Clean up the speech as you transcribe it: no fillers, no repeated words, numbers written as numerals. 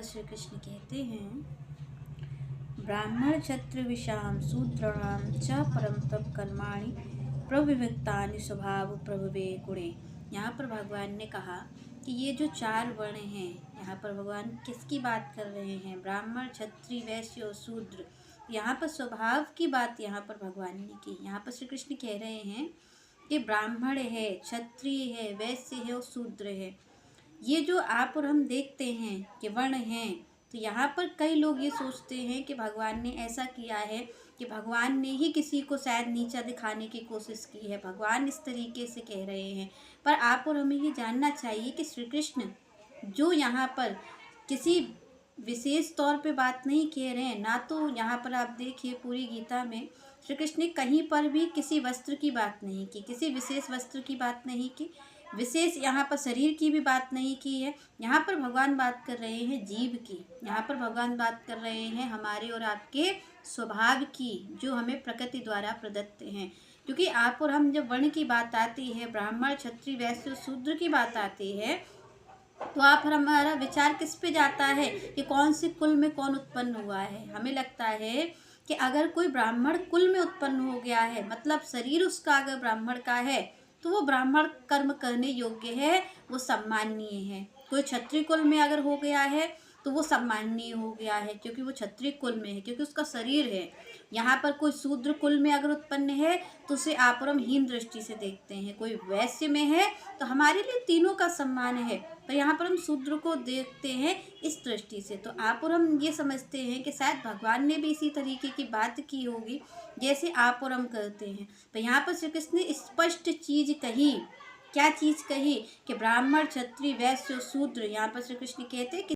श्री कृष्ण कहते हैं, ब्राह्मण क्षत्र विशाम शूद्राणाम च परम तप कर्माणि प्रविविक्तानि स्वभाव प्रभवे गुणे। यहाँ पर भगवान ने कहा कि ये जो 4 वर्ण हैं, यहाँ पर भगवान किसकी बात कर रहे हैं? ब्राह्मण, क्षत्रिय, वैश्य और शूद्र। यहाँ पर स्वभाव की बात यहाँ पर भगवान ने की। यहाँ पर श्री कृष्ण कह रहे हैं कि ब्राह्मण है, क्षत्रिय है, वैश्य है और शूद्र है। ये जो आप और हम देखते हैं कि वर्ण हैं, तो यहाँ पर कई लोग ये सोचते हैं कि भगवान ने ऐसा किया है कि भगवान ने ही किसी को शायद नीचा दिखाने की कोशिश की है, भगवान इस तरीके से कह रहे हैं। पर आप और हमें ये जानना चाहिए कि श्री कृष्ण जो यहाँ पर किसी विशेष तौर पे बात नहीं कह रहे हैं। ना तो यहाँ पर आप देखिए पूरी गीता में श्री कृष्ण ने कहीं पर भी किसी वस्त्र की बात नहीं की, किसी विशेष वस्त्र की बात नहीं की, विशेष यहाँ पर शरीर की भी बात नहीं की है। यहाँ पर भगवान बात कर रहे हैं जीव की। यहाँ पर भगवान बात कर रहे हैं हमारे और आपके स्वभाव की, जो हमें प्रकृति द्वारा प्रदत्त हैं। क्योंकि आप और हम जब वर्ण की बात आती है, ब्राह्मण, क्षत्रिय, वैश्य और शूद्र की बात आती है, तो आप हमारा विचार किस पे जाता है कि कौन से कुल में कौन उत्पन्न हुआ है। हमें लगता है कि अगर कोई ब्राह्मण कुल में उत्पन्न हो गया है, मतलब शरीर उसका अगर ब्राह्मण का है, तो वो ब्राह्मण कर्म करने योग्य है, वो सम्माननीय है। कोई क्षत्रिय कुल में अगर हो गया है तो वो सम्माननीय हो गया है, क्योंकि वो क्षत्रिय कुल में है, क्योंकि उसका शरीर है। यहाँ पर कोई शूद्र कुल में अगर उत्पन्न है तो उसे आप और हम हीन दृष्टि से देखते हैं। कोई वैश्य में है तो हमारे लिए तीनों का सम्मान है, पर यहाँ पर हम शूद्र को देखते हैं इस दृष्टि से। तो आप और हम ये समझते हैं कि शायद भगवान ने भी इसी तरीके की बात की होगी जैसे आप और हम करते हैं। तो यहाँ पर श्री कृष्ण ने स्पष्ट चीज़ कही। क्या चीज़ कही? कि ब्राह्मण, क्षत्रिय, वैश्य और शूद्र। यहाँ पर श्री कृष्ण कहते हैं कि